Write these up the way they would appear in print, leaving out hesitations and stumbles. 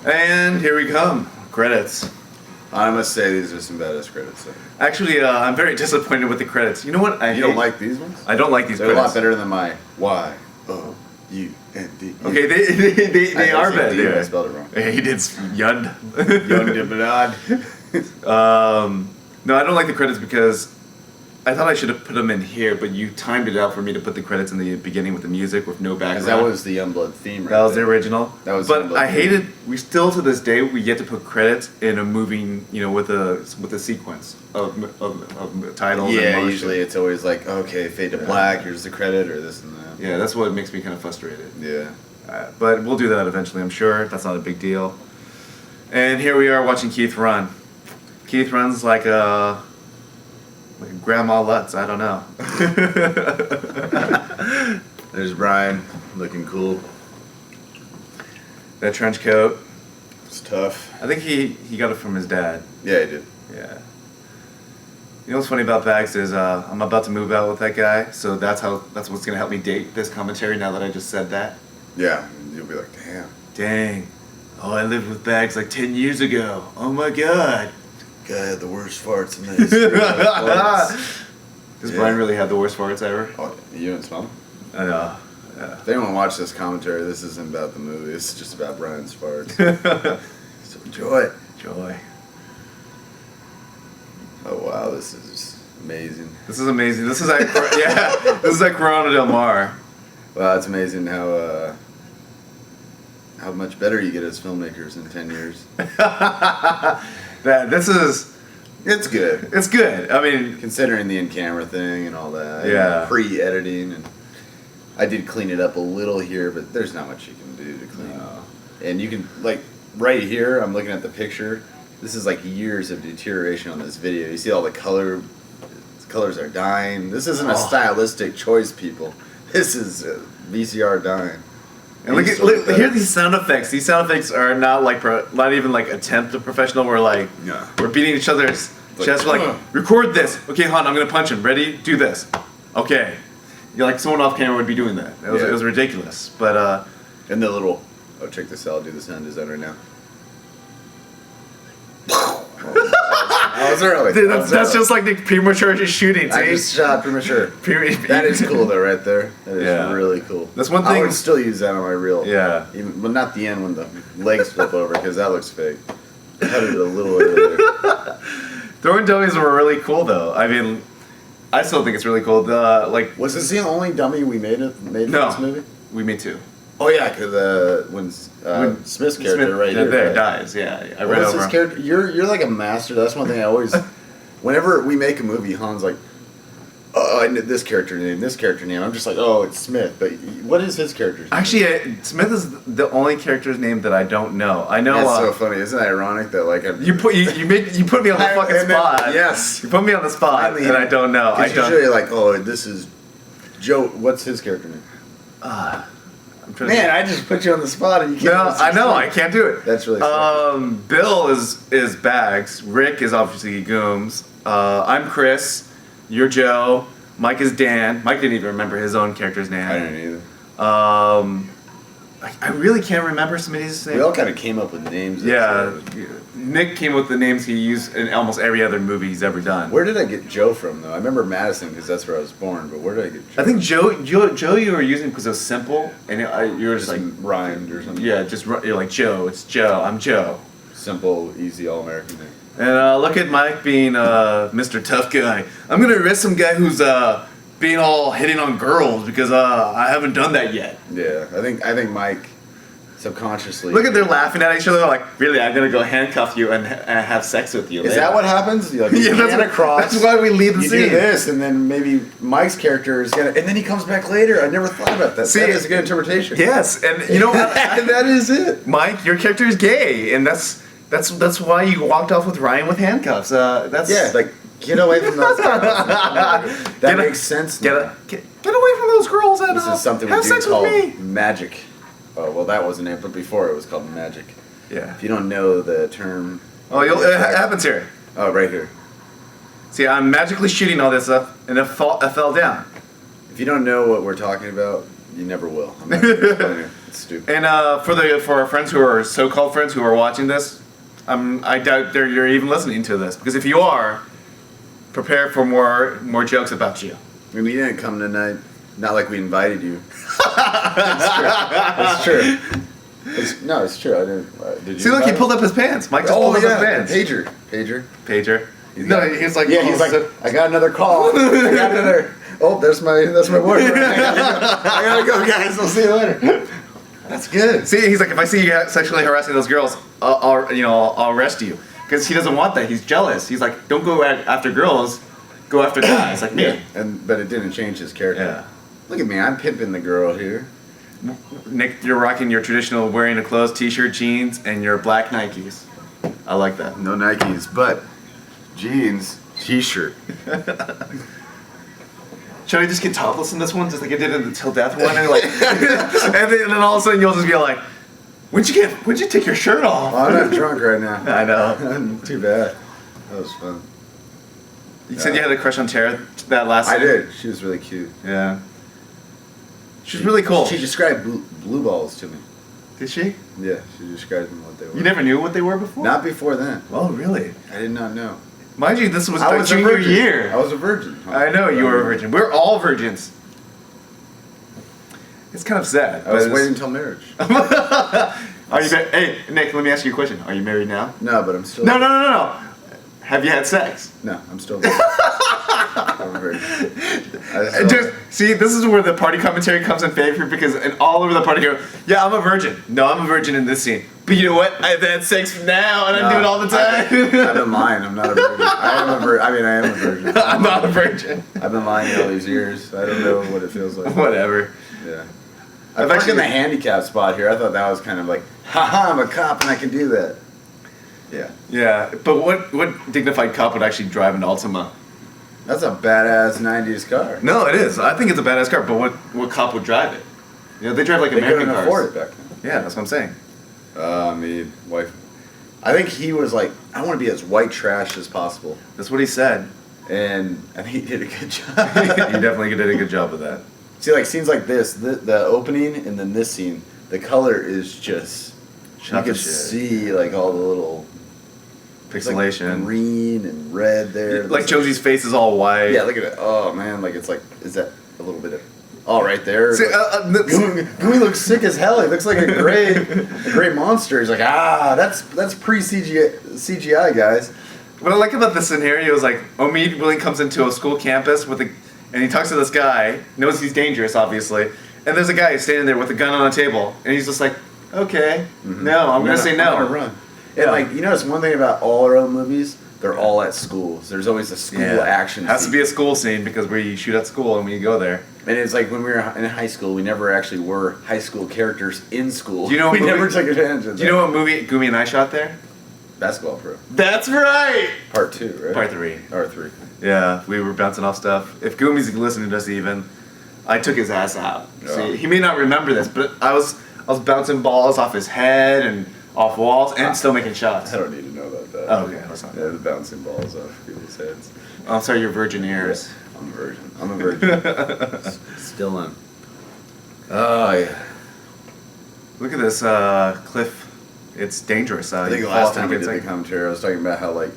And here we come. Credits. I must say these are some badass credits. Actually, I'm very disappointed with the credits. You know what? You don't like these ones? I don't like these They're credits. a lot better than my Y-O-U-N-D. Okay, they are better. I spelled it wrong. He did Yund. No, I don't like the credits because I thought I should have put them in here, but you timed it out for me to put the credits in the beginning with the music with no background. Because that was the Youngblood theme, right? That was the original. That was. But I hated. We still to this day we get to put credits in a moving, with a sequence of titles. Yeah, and motion. usually it's always like, okay, fade to black. Here's the credit, or this and that. Yeah, that's what makes me kind of frustrated. Yeah. But we'll do that eventually, I'm sure. That's not a big deal. And here we are watching Keith run. Keith runs like a Grandma Lutz, I don't know. There's Brian, looking cool. That trench coat. It's tough. I think he got it from his dad. Yeah, he did. Yeah. You know what's funny about Bags is I'm about to move out with that guy, so that's what's gonna help me date this commentary now that I just said that. Yeah, you'll be like, damn. Dang. Oh, I lived with Bags like 10 years ago. Oh my god. Guy had the worst farts in this. Farts. Does Brian really have the worst farts ever? Oh, you didn't smell them? I know. Yeah. If anyone watched this commentary, this isn't about the movie. It's just about Brian's farts. So enjoy it. Joy. Oh wow, this is amazing. This is amazing. This is like this is like Corona Del Mar. Wow, it's amazing how much better you get as filmmakers in 10 years. It's good. It's good. I mean, Considering the in-camera thing and all that. Yeah. And pre-editing. And I did clean it up a little here, but there's not much you can do to clean. No. And you can, like, right here, I'm looking at the picture. This is like years of deterioration on this video. You see all the colors are dying. This isn't a stylistic choice, people. This is VCR dying. and look, hear these sound effects. These sound effects are not not even like attempt at professional. We're like, Yeah. we're beating each other's Like, chests. We're like, record this. Okay, hon, I'm gonna punch him. Ready? Do this. Okay. You're like someone off camera would be doing that. It was ridiculous. But And the little, oh, check this out. I'll do the sound design right now. I was early. dude, that's just like the premature shooting. I See? just shot premature. That is cool though, right there. That is really cool. That's one I thing- would still use that on my reel. Yeah. Even, but not the end when the legs flip over because that looks fake. Cut it a little earlier. Throwing dummies were really cool, though. I mean, I still think it's really cool. Was this the only dummy we made for this movie? We made two. Oh yeah, because when Smith's character right here there dies. Yeah, I read What's over. his character? You're like a master. That's one thing I always. Whenever we make a movie, Han's like, "Oh, I know this character name." I'm just like, "Oh, it's Smith." But what is his character's name? Actually, Smith is the only character's name that I don't know. I know. That's so funny. Isn't it ironic that like you put me on the fucking spot. Yes. You put me on the spot, and I don't know. I don't. Usually like, oh, this is Joe. What's his character name? I'm trying Man, I just put you on the spot and you can't. No, I know. I can't do it. That's really funny. Bill is Bags. Rick is obviously Gooms. I'm Chris. You're Joe. Mike is Dan. Mike didn't even remember his own character's name. I don't either. I really can't remember some of these names. We all kind of came up with names. Yeah. Nick came with the names he used in almost every other movie he's ever done. Where did I get Joe from, though? I remember Madison because that's where I was born, but where did I get Joe? I think Joe you were using because it was simple, and you were just like rhymed or something. Yeah, you're like Joe. It's Joe. I'm Joe. Simple, easy, all-American name. And look at Mike being Mr. Tough Guy. I'm gonna arrest some guy who's being all hitting on girls because I haven't done that yet. Yeah, I think Mike subconsciously. Look at they're laughing at each other like, really? I'm gonna go handcuff you and have sex with you. Is that what happens? You hand across. That's why we leave the you scene. do this, and then maybe Mike's character is gonna, and then he comes back later. I never thought about that. See, that is a good interpretation. Yes, and you know what? That is it. Mike, your character is gay, and that's why you walked off with Ryan with handcuffs. Like get away from those girls. That makes sense. Get away from those girls and this is something we have do sex called with me. magic. Oh well, that wasn't it, but before it was called magic. Yeah. If you don't know the term. Oh, it happens here. Oh, right here. See, I'm magically shooting all this up, and I fell down. If you don't know what we're talking about, you never will. I'm not gonna explain it. It's stupid. And for our friends who are so-called friends who are watching this, I doubt you're even listening to this, because if you are, prepare for more jokes about you. I mean, you didn't come tonight. Not like we invited you. It's true. It's true. I didn't. Did you? See, look, he invite pulled me? up his pants. Mike just pulled up his pants. Pager. He's like, yeah, he's like, I got another call. I got another. Oh, that's my boyfriend. I gotta go, guys. I'll see you later. That's good. See, he's like, if I see you sexually harassing those girls, I'll arrest you, because he doesn't want that. He's jealous. He's like, don't go after girls, go after guys like me. But it didn't change his character. Yeah. Look at me. I'm pimping the girl here. Nick, you're rocking your traditional wearing of clothes, t-shirt, jeans, and your black Nikes. I like that. No Nikes, but jeans, t-shirt. Should I just get topless in this one, just like I did in the Till Death one, and like, and then all of a sudden you'll just be like, when'd you take your shirt off? Well, I'm not drunk right now. I know. Too bad. That was fun. You said you had a crush on Tara that last. I did. She was really cute. Yeah. She's really cool. She described blue balls to me. Did she? Yeah, she described them what they were. You never knew what they were before? Not before then. Oh, really? I did not know. Mind you, this was I my was a junior virgin. year. I was a virgin. I know you were a virgin. We're all virgins. It's kind of sad. I was waiting until marriage. Are you? Hey, Nick. Let me ask you a question. Are you married now? No, but I'm still. No. Have you had sex? No, I'm still. I'm a virgin. See, this is where the party commentary comes in favor, because all over the party go, yeah, I'm a virgin. No, I'm a virgin in this scene. But you know what? I've had sex now, and I do it all the time. I've been lying. I'm not a virgin. I am a virgin. I'm not a virgin. I've been lying all these years. I don't know what it feels like. Whatever. Yeah. I'm actually in the handicap spot here. I thought that was kind of like, haha, I'm a cop and I can do that. Yeah. Yeah, but what dignified cop would actually drive an Altima? That's a badass 90s car. No, it is. I think it's a badass car, but what cop would drive it? You know, they drive like They American couldn't cars. afford it back then. Yeah, that's what I'm saying. Me, wife. I think he was like, I want to be as white trash as possible. That's what he said. And I think he did a good job. You definitely did a good job with that. See, like scenes like this, the opening and then this scene, the color is just, Shut you the can shit. see like all the little Pixelation. like green and red there. Like Josie's face is all white. Yeah, look at it. Oh man, like it's like, is that a little bit of, oh right there. See, Gooey looks sick as hell. He looks like a gray monster. He's like, that's pre CGI guys. What I like about this scenario is like Omid Willing comes into a school campus and he talks to this guy, knows he's dangerous, obviously, and there's a guy standing there with a gun on a table, and he's just like, okay, no, I'm gonna say no. I'm gonna run. And like, you notice one thing about all our own movies, they're all at schools. There's always a school action. Has scene. to be a school scene because we shoot at school and we go there. And it's like when we were in high school, we never actually were high school characters in school. Do you know what we movie- never took advantage of that. Do you know what movie Gumi and I shot there? Basketball Pro. That's right! Part 2, right? Part 3. Or 3. Yeah, we were bouncing off stuff. If Gumi's listening to us even, I took his ass out. Oh. See, he may not remember this, but I was bouncing balls off his head and off walls and still making shots. I don't need to know about that. Oh, okay, that's not. Yeah, the bouncing balls off people's heads. I'm sorry, your virgin ears. I'm a virgin. Still am. Oh, yeah. Look at this cliff. It's dangerous. I think you the fall last off time and we get did the sick. commentary, I was talking about how, like,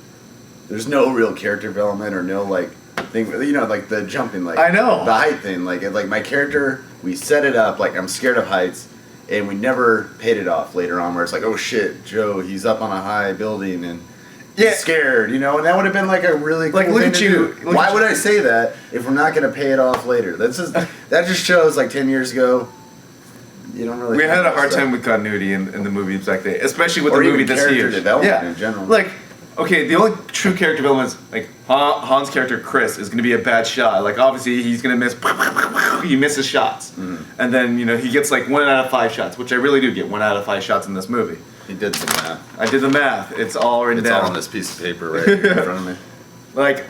there's no real character development or no, like, thing, you know, like the jumping, like, I know. the height thing. Like my character, we set it up, like, I'm scared of heights, and we never paid it off later on where it's like, oh shit, Joe, he's up on a high building and Yeah. he's scared, you know, and that would have been like a really cool Like, look thing at to you. do. Look Why at would you. I say that if we're not going to pay it off later? That just shows like 10 years ago, you don't really. We think had a about hard stuff. time with continuity in the movies back then, especially with Or the even movie this character huge. development in general. Like, okay, the only true character development is like Han's character Chris is going to be a bad shot. Like, obviously he's going to miss. He misses shots, and then he gets like 1 out of 5 shots, which I really do get 1 out of 5 shots in this movie. He did some math. I did the math. It's all written It's down. all on this piece of paper right here in front of me. Like,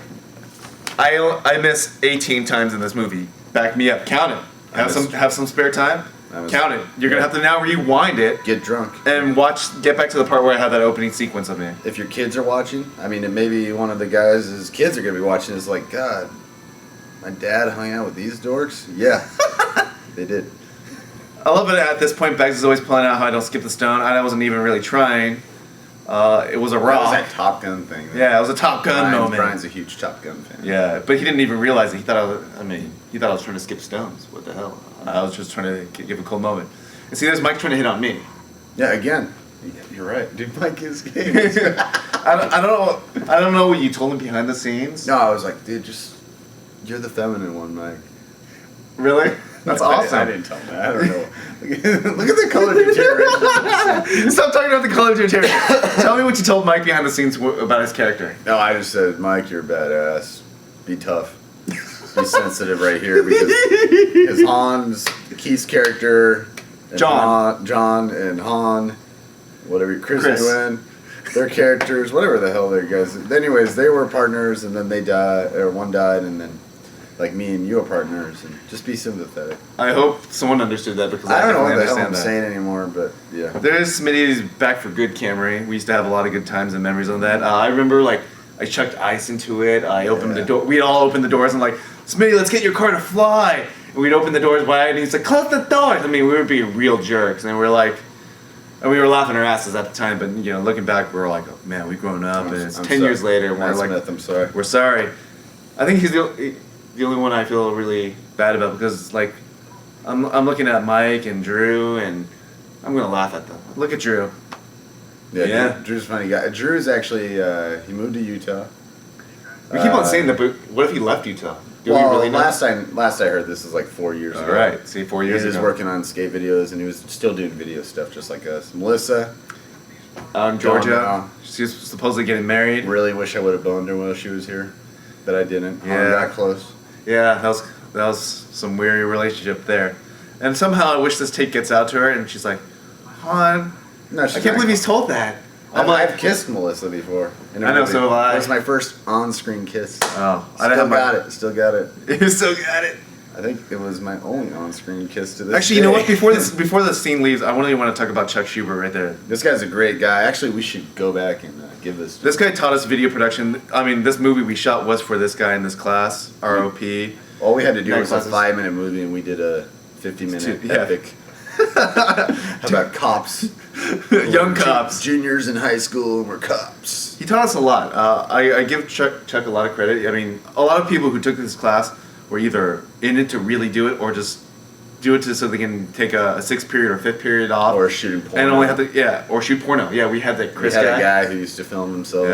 I miss 18 times in this movie. Back me up. Count it. Have some spare time. Count it. You're gonna have to now rewind it Get drunk. and get back to the part where I have that opening sequence of me. If your kids are watching, I mean, and maybe one of the guys' kids are gonna be watching. Is like, God, my dad hung out with these dorks. Yeah, they did. I love it at this point. Beggs is always pointing out how I don't skip the stone. I wasn't even really trying. It was a That was rock. that Top Gun thing. Yeah, it was a Top Gun moment. Brian's a huge Top Gun fan. Yeah, but he didn't even realize it. He thought he thought I was trying to skip stones. What the hell? I was just trying to give a cool moment. And see, there's Mike trying to hit on me. Yeah, again, you're right. Dude, Mike is gay. I don't know what you told him behind the scenes. No, I was like, dude, you're the feminine one, Mike. Really? That's awesome. I didn't tell him that. I don't know. Look at the color deterioration. Stop talking about the color deterioration. Tell me what you told Mike behind the scenes about his character. No, I just said, Mike, you're a badass. Be tough. Be sensitive right here because Han's Keith's character, and John and Han, whatever, Chris and Gwen, their characters, whatever the hell their guys. Anyways, they were partners, and then they died, or one died, and then like me and you are partners, and just be sympathetic. I hope someone understood that because I don't know what the understand hell I'm that. saying anymore, but yeah. There's Smitty's Back for Good Camry. We used to have a lot of good times and memories on that. I remember like I chucked ice into it. I opened the door. We'd all open the doors and like, Smitty, let's get your car to fly. And we'd open the doors wide, and he's like, close the doors. I mean, we were being real jerks, and we were like, and we were laughing our asses at the time. But you know, looking back, we were like, oh, man, we've grown up, and it's 10 years later, and we're like, Smith, I'm sorry. We're sorry. I think he's the only one I feel really bad about because like, I'm looking at Mike and Drew, and I'm gonna laugh at them. Look at Drew. Yeah. Drew's a funny guy. Drew's actually he moved to Utah. We keep on saying that, but what if he left Utah? Do we really know? last I heard, this was like 4 years ago. All right, see, 4 years He was ago. working on skate videos, and he was still doing video stuff just like us. Melissa, Georgia. Gone. She's supposedly getting married. really wish I would have boned her while she was here, but I didn't. Yeah. Got close. Yeah, that was some weary relationship there. And somehow I wish this tape gets out to her, and she's like, Han, No, I can't believe he's told that. I'm like, I've kissed Melissa before. I know, so have I. It was my first on-screen kiss. oh, I Still didn't have got it. Still got it. it. You still got it. I think it was my only on-screen kiss to this Actually, you know day. what? Before the scene leaves, I really want to talk about Chuck Schubert right there. This guy's a great guy. Actually, we should go back and give this. This guy taught us video production. I mean, this movie we shot was for this guy in this class, ROP. All we had to do Night was classes. a 5-minute movie, and we did a 50-minute Yeah. epic. How about cops? Young cops. Juniors in high school, and we're cops. He taught us a lot. I give Chuck a lot of credit. I mean, a lot of people who took this class were either in it to really do it or just do it so they can take a 6th period or 5th period off. Or shooting porno. And only have to, or shoot porno. Yeah, we had that We Chris had guy. a guy who used to film himself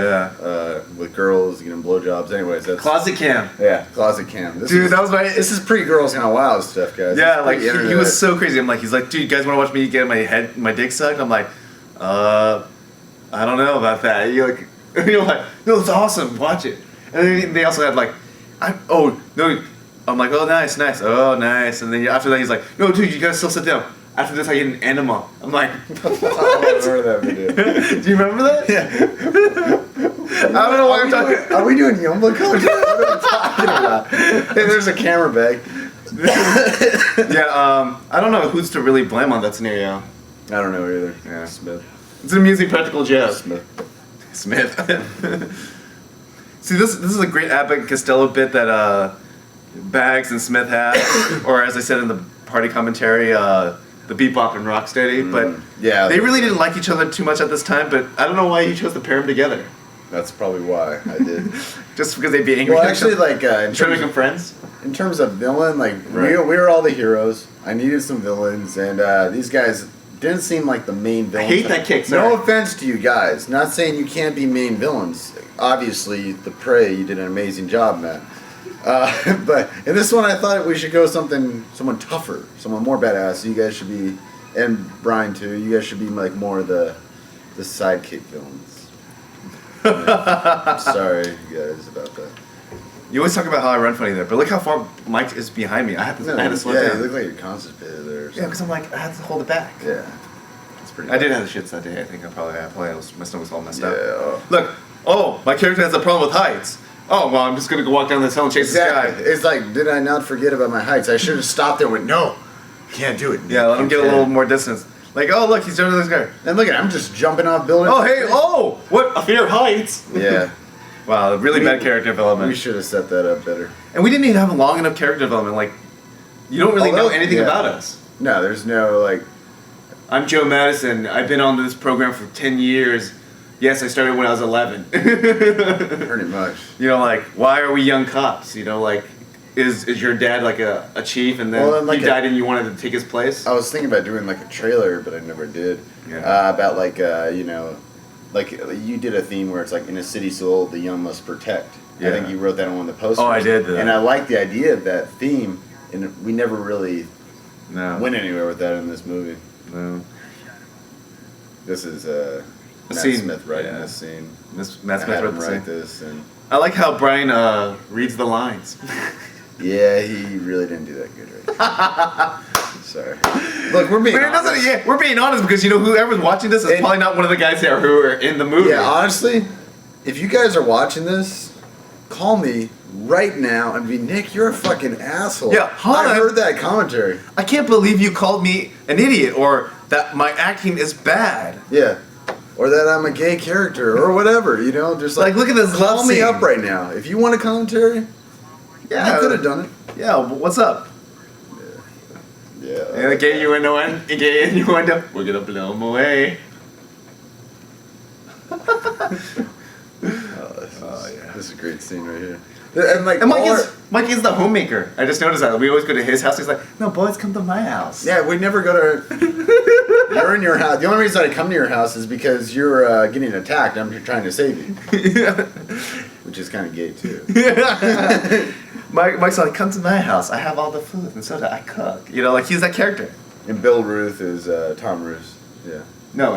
with girls, getting blowjobs. Anyways, that's... Closet cam. Yeah, closet cam. Dude, that was my... This is pre-Girls Gone Wild stuff, guys. Yeah, This like, is he pre-internet. was so crazy. I'm like, he's like, dude, you guys want to watch me get my dick sucked? I'm like, I don't know about that. You're like, no, it's awesome. Watch it. And then they also had like, no. I'm like, oh, nice. Oh, nice. And then after that, he's like, no, dude, you gotta still sit down. After this, I get an enema. I'm like, I remember that video. do you remember that? Yeah. I don't know why I'm talking. Are we doing Yumba culture? What are we talking about? Hey, there's a camera bag. Yeah, I don't know who's to really blame on that scenario. I don't know either. Yeah. Smith. It's an amusing practical joke. Smith. See, this is a great Abbott and Costello bit that Bags and Smith had, or as I said in the party commentary, the Bebop and Rocksteady. But yeah, they really didn't like each other too much at this time. But I don't know why he chose to pair them together. That's probably why I did. Just because they'd be angry. Well, at actually, each other? like trying in to make terms, them friends. in terms of villain, like Right. we were all the heroes. I needed some villains, and these guys didn't seem like the main I villains. hate that kick. No Sorry. offense to you guys. Not saying you can't be main villains. Obviously, the Prey, you did an amazing job, man. But in this one, I thought we should go someone tougher, someone more badass. You guys should be, and Brian too. You guys should be like more the sidekick villains. Yeah. I'm sorry, you guys, about that. You always talk about how I run funny there, but look how far Mike is behind me. I had to slow yeah, down. you look like you're constipated there. Yeah, because I'm like, I had to hold it back. Yeah. It's pretty I did have the shits that day. I think I probably my stomach was all messed up. Yeah. Look, my character has a problem with heights. Oh, well, I'm just gonna go walk down this hill and chase Exactly. this guy. It's like, did I not forget about my heights? I should have stopped there and went, no, can't do it. Yeah, let him get a little more distance. Like, oh, look, he's jumping this guy. And look at him, I'm just jumping off buildings. Oh, hey, oh, what? A fear of heights. Yeah. Wow, really bad character We development. should have set that up better. And we didn't even have a long enough character development. Like, you don't really know Although- anything yeah. about us. No, there's no like. I'm Joe Madison. I've been on this program for 10 years. Yes, I started when I was 11. Pretty much. You know, like, why are we young cops? You know, like, is your dad like a chief and then Well, like he died and you wanted to take his place? I was thinking about doing like a trailer, but I never did. Yeah. About like you know, like you did a theme where it's like in a city soul, the young must protect. Yeah. I think you wrote that on one of the posters. Oh, I did that. And I like the idea of that theme, and we never really No. went anywhere with that in this movie. No. This is Matt scene, Smith writing yeah. this scene. Matt I Smith had wrote him the write scene. this, and I like how Brian reads the lines. yeah, he really didn't do that good, right? Sorry. Look, we're being But it doesn't, honest. yeah, we're being honest because, you know, whoever's watching this is And- probably not one of the guys there who are in the movie. Yeah, honestly, if you guys are watching this, call me right now and be Nick. You're a fucking asshole. Yeah, hold I on. heard that commentary. I can't believe you called me an idiot or that my acting is bad. Yeah, or that I'm a gay character or whatever. You know, just like, Like, look at this love call me scene. up right now if you want a commentary. Yeah. I could have done it. Yeah, what's up? Yeah. And gay innuendo. We're gonna blow him away. This is a great scene right here. And like, And Mike all is, Mike is the homemaker. I just noticed that. We always go to his house. He's like, no, boys, come to my house. yeah, we never go to. You're in your house. The only reason I come to your house is because you're getting attacked. I'm here trying to save you, which is kind of gay too. Mike's like, come to my house. I have all the food and soda. I cook. You know, like he's that character. And Bill Ruth is Tom Roos. Yeah. No,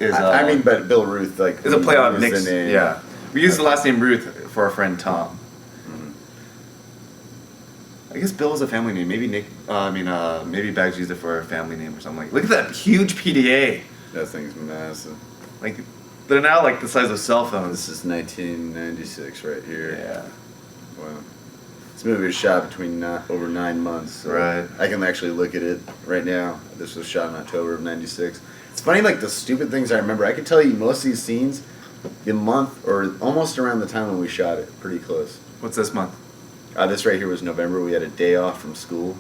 I mean, but Bill Ruth like is a play on is Nick's. the name. Yeah, we use the last name Ruth for our friend Tom. I guess Bill is a family name. Maybe Nick. Maybe Bags used it for a family name or something. Like, look at that huge PDA. That thing's massive. Like, they're now like the size of cell phones. This is 1996 right here. Yeah. Wow. This movie was shot between over 9 months. So Right. I can actually look at it right now. This was shot in October of '96. It's funny, like the stupid things I remember. I could tell you most of these scenes, the month or almost around the time when we shot it. Pretty close. What's this month? This right here was November. We had a day off from school.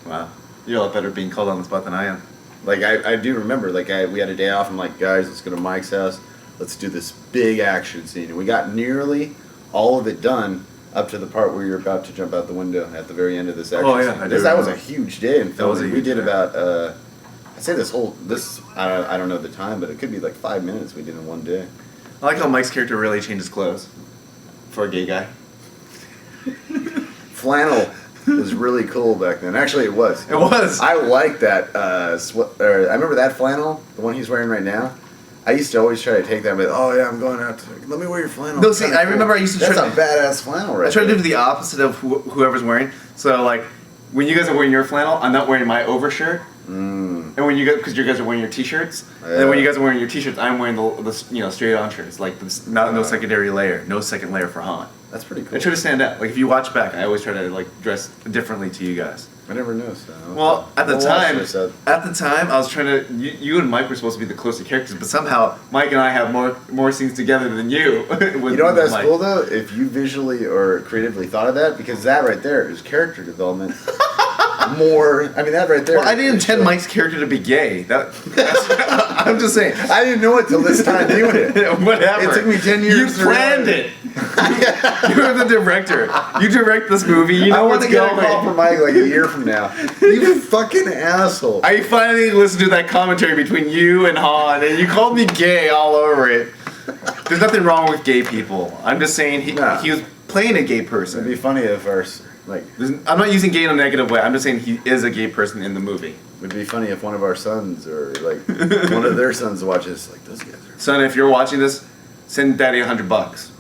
Wow. You're a lot better being called on the spot than I am. Like I do remember, like we had a day off. I'm like, guys, let's go to Mike's house. Let's do this big action scene. And we got nearly all of it done up to the part where you're about to jump out the window at the very end of this action Oh, yeah, scene. I do That was a remember. huge day in filming. was a We huge did day. about I'd say this I don't know the time, but it could be like 5 minutes we did in one day. I like how Mike's character really changes clothes for a gay guy. Flannel was really cool back then. Actually, it was. It was. I like that. I remember that flannel, the one he's wearing right now. I used to always try to take that, but oh yeah, I'm going out. Let me wear your flannel. No, It's see, kinda I remember I used to That's try a badass flannel, right? I try to there. do the opposite of whoever's wearing. So, like, when you guys are wearing your flannel, I'm not wearing my overshirt. Mm. And when you guys, because you guys are wearing your t-shirts, and then when you guys are wearing your t-shirts, I'm wearing the straight on shirts, like no secondary layer, no second layer for Han. That's pretty cool. I try to stand out. Like if you watch back, I always try to like dress differently to you guys. I never noticed that. Well, at the We'll watch time, this up. I was trying to. You and Mike were supposed to be the closer characters, but somehow Mike and I have more scenes together than you. You know what? That's cool though. If you visually or creatively thought of that, because that right there is character development. More. I mean, that right there. Well, I didn't is intend like- Mike's character to be gay. I'm just saying. I didn't know it till this time doing it. Whatever. It took me 10 years You to planned realize. it. You're the director. You direct this movie. You I know want what's to get a call going. from Mike like a year from now. You fucking asshole. I finally listened to that commentary between you and Han, and you called me gay all over it. There's nothing wrong with gay people. I'm just saying he was playing a gay person. It'd be funny if I'm not using gay in a negative way. I'm just saying he is a gay person in the movie. it'd be funny if one of our sons or like one of their sons watches like those guys are. Son, if you're watching this, send Daddy $100.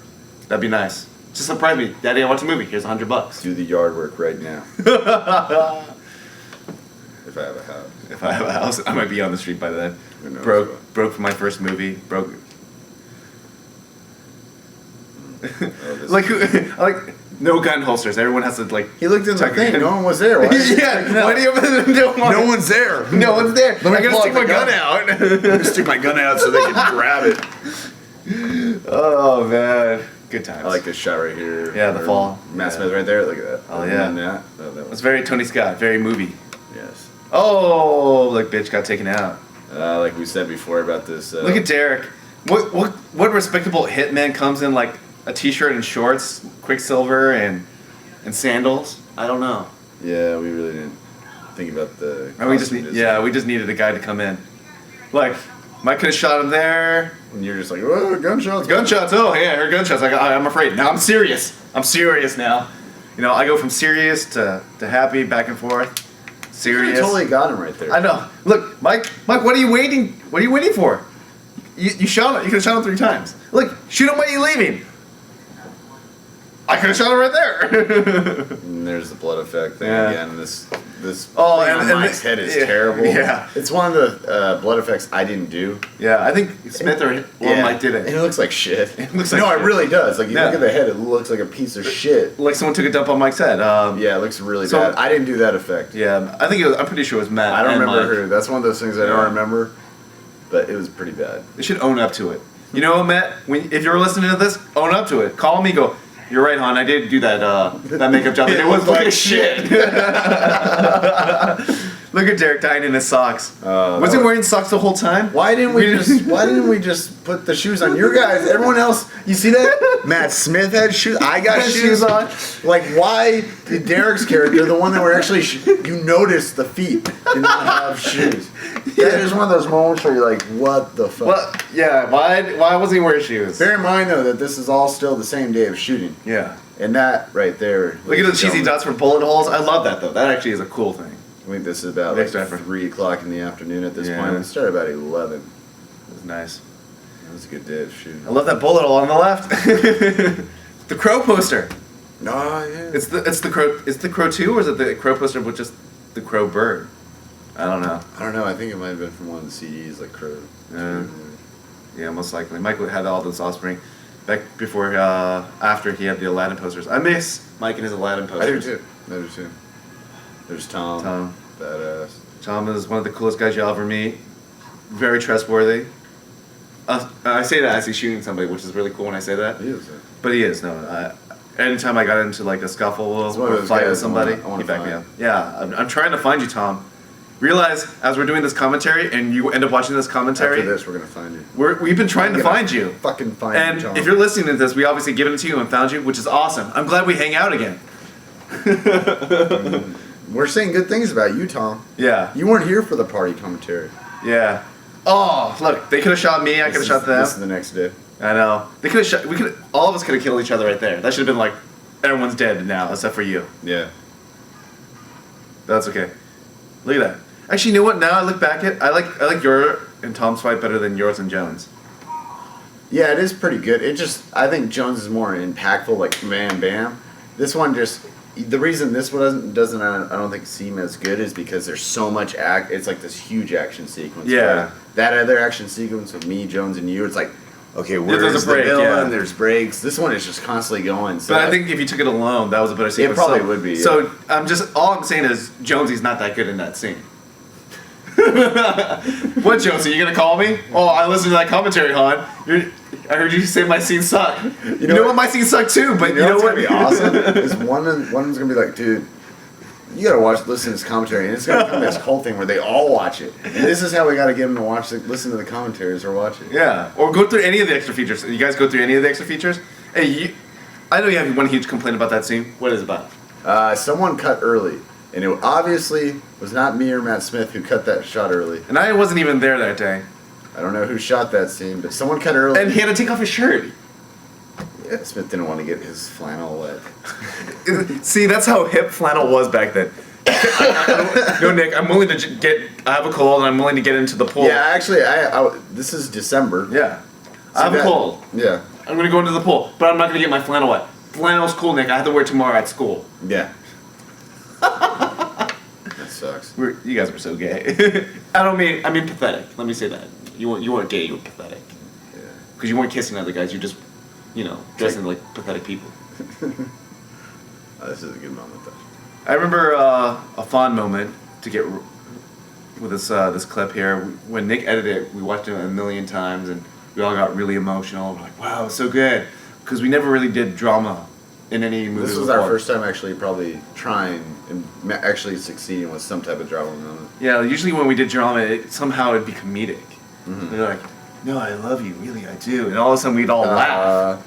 That'd be nice. Just surprise me, Daddy. I watched a movie. Here's $100. Do the yard work right now. If I have a house. If I have a house, I might be on the street by then. Who knows? Broke for my first movie. Broke. Like no gun holsters. Everyone has to like. He looked in the tuck thing. in. No one was there. Why is he checking Yeah. out? Why do you No one's there. No one's there. Let me I gotta pull stick out my the gun gun. out. Let me stick my gun out so they can grab it. Oh man, good times. I like this shot right here. Yeah, the Or fall. Matt Yeah. Smith right there. Look at that. Oh, yeah. And that. Oh, that was It's very Tony Scott. Very movie. yes. Oh, like bitch got taken out. Like we said before about this. Look at Derek. What respectable hitman comes in like a t-shirt and shorts, Quicksilver and sandals? I don't know. Yeah, we really didn't think about the. And we just needed a guy to come in. Like, Mike could have shot him there. And you're just like, oh, gunshots. Gunshots. Oh yeah, I heard gunshots. I'm afraid. Now I'm serious. I'm serious now. You know, I go from serious to happy, back and forth. Serious. You totally got him right there. I know. Look, Mike, what are you waiting? What are you waiting for? You shot him. You could have shot him 3 times. Look, shoot him while you're leaving. I could have shot him right there. And there's the blood effect thing again. This Oh, thing and on Mike's head is yeah, terrible. yeah. It's one of the blood effects I didn't do. Yeah, I think Smith or Mike did And it. it looks like shit. It looks like no, shit. it really does. Like you Yeah. look at the head, it looks like a piece of shit. Like someone took a dump on Mike's head. Yeah, it looks really So- bad. I didn't do that effect. Yeah, I think I'm pretty sure it was Matt. I don't and remember Mike. who. That's one of those things I Yeah. don't remember. But it was pretty bad. They should own up to it. You know what, Matt? If you're listening to this, own up to it. Call me. Go. You're right, hon. I did do that makeup job. It was like shit. Look at Derek tying in his socks. Was he wearing socks the whole time? Why didn't we just put the shoes on your guys? Everyone else, you see that? Matt Smith had shoes. I got Had shoes shoes on. on. Like, why did Derek's character, the one that were actually, you noticed the feet did not have shoes? That is one of those moments where you're like, what the fuck? Well, yeah. Why wasn't he wearing shoes? Bear in mind though that this is all still the same day of shooting, Yeah. and that right there. Look at the cheesy dots for bullet holes. I love that though. That actually is a cool thing. I think this is about Next like effort. 3 o'clock in the afternoon at this Yeah. point. We started about 11. It was nice. It was a good day of shooting. I love that bullet hole on the left. The Crow poster. No, yeah. It's the Crow. Is the Crow 2 or is it the Crow poster with just the Crow bird? I don't know. I don't know. I think it might have been from one of the CDs, like Crow. Yeah. Yeah, most likely. Mike had all those Offspring back before, after he had the Aladdin posters. I miss Mike and his Aladdin I do posters. too. I do too. There's Tom. Tom. Badass. Tom is one of the coolest guys you'll ever meet. Very trustworthy. I say that as he's shooting somebody, which is really cool when I say that. He is. But he is. No, anytime I got into like a scuffle It's one of or a those fight guys with somebody, I wanna he backed me find. up. Yeah, I'm trying to find you, Tom. Realize as we're doing this commentary and you end up watching this commentary, After this, we're gonna find you. we've been trying to We're gonna find you. Fucking find And you, Tom. if you're listening to this, we obviously given it to you and found you, which is awesome. I'm glad we hang out again. We're saying good things about you, Tom. Yeah, You weren't here for the party commentary. yeah. Oh, look, they could have shot me. I could have shot them. This is the next day. I know. They could have shot. We could. All of us could have killed each other right there. That should have been like, everyone's dead now except for you. Yeah. That's okay. Look at that. Actually, you know what? Now I look back at, I like your and Tom's fight better than yours and Jones. Yeah, it is pretty good. I think Jones is more impactful, like bam, bam. This one just, the reason this one doesn't I don't think seem as good is because there's so much it's like this huge action sequence. Yeah. Where that other action sequence with me, Jones, and you, it's like, okay, there's where's a the break, villain? yeah. There's breaks. This one is just constantly going. So But I think if you took it alone, that was a better sequence. probably So- would be, yeah. So all I'm saying is Jonesy's not that good in that scene. What, Jonesy? You gonna call me? Oh, I listened to that commentary, hon. I heard you say my scenes suck. You know what? My scenes suck too. But you know what's what? gonna be awesome is one of them's gonna be like, dude, you gotta listen to this commentary, and it's gonna become this whole thing where they all watch it. And this is how we gotta get them to listen to the commentaries or watch it. Yeah, or go through any of the extra features. You guys go through any of the extra features? Hey, I know you have one huge complaint about that scene. What is it about? Someone cut early, and it obviously was not me or Matt Smith who cut that shot early. And I wasn't even there that day. I don't know who shot that scene, but someone cut early. And he had to take off his shirt. Yeah, Smith didn't want to get his flannel wet. See, that's how hip flannel was back then. No, Nick, I'm willing to I have a cold and I'm willing to get into the pool. Yeah, actually, this is December. Yeah. So I have a cold. Yeah. I'm gonna go into the pool, but I'm not gonna get my flannel wet. Flannel's cool, Nick. I have to wear it tomorrow at school. Yeah. That sucks. You guys were so gay. I mean pathetic. Let me say that. You weren't gay, you were pathetic. Yeah. Because you weren't kissing other guys, you just, dressing like pathetic people. This is a good moment, though. I remember a fond moment to get with this clip here. When Nick edited it, we watched it a million times and we all got really emotional. We're like, wow, it's so good. Because we never really did drama in any movie. This was before. our first time actually probably trying and actually succeeding with some type of drama moment. Yeah, usually when we did drama, somehow it'd be comedic. Mhm. They're like, "No, I love you, really, I do," and all of a sudden we'd all laugh.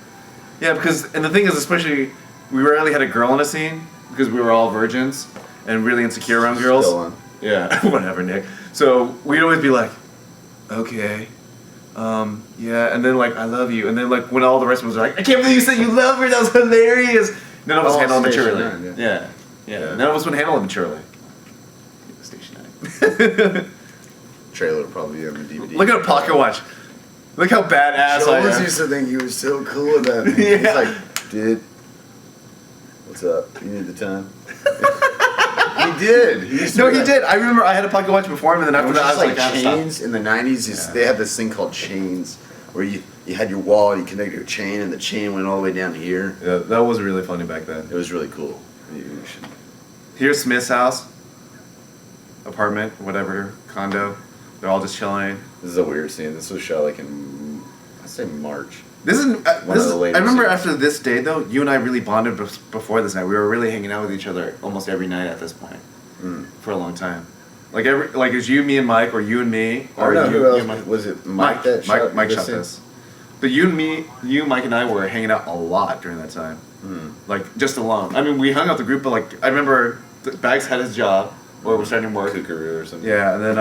Yeah, because and the thing is, especially we rarely had a girl in a scene because we were all virgins and really insecure around girls. Still on. Yeah, whatever, Nick. So we'd always be like, "Okay, yeah," and then like, "I love you," and then like when all the rest of us were like, "I can't believe you said you love her. That was hilarious." None of us Oh, handled it Station maturely. 9, Yeah. Yeah. None of us would handle it maturely. Station 9. Trailer would probably be on the DVD. Look at a pocket watch. Look how badass I Jones am. used to think he was so cool with that. Man. Yeah. He's like, dude, what's up? You need the time? He did. He used to No, be he like- did. I remember I had a pocket watch before him, and then It after was that, I just was like like, "Ah, stop." chains in the 90s. Yeah. They had this thing called chains where you had your wall and you connected your chain and the chain went all the way down here. Yeah, that was really funny back then. It was really cool. You should- Here's Smith's house, apartment, whatever, condo. They're all just chilling. This is a weird scene. This was shot like in, I'd say March. This is. One of This the is later I remember scenes. after this day though, you and I really bonded before this night. We were really hanging out with each other almost every night at this point Mm. for a long time. Like it was you, me, and Mike, or you and me, I or don't know you, who you else. and Mike. Was it Mike that shot Mike this shot scene? this. But you and me, Mike, and I were hanging out a lot during that time. Mm. Like just alone. I mean, we hung out the group, but like I remember Bags had his job, or was starting work. Kookaroo or something. Yeah, and then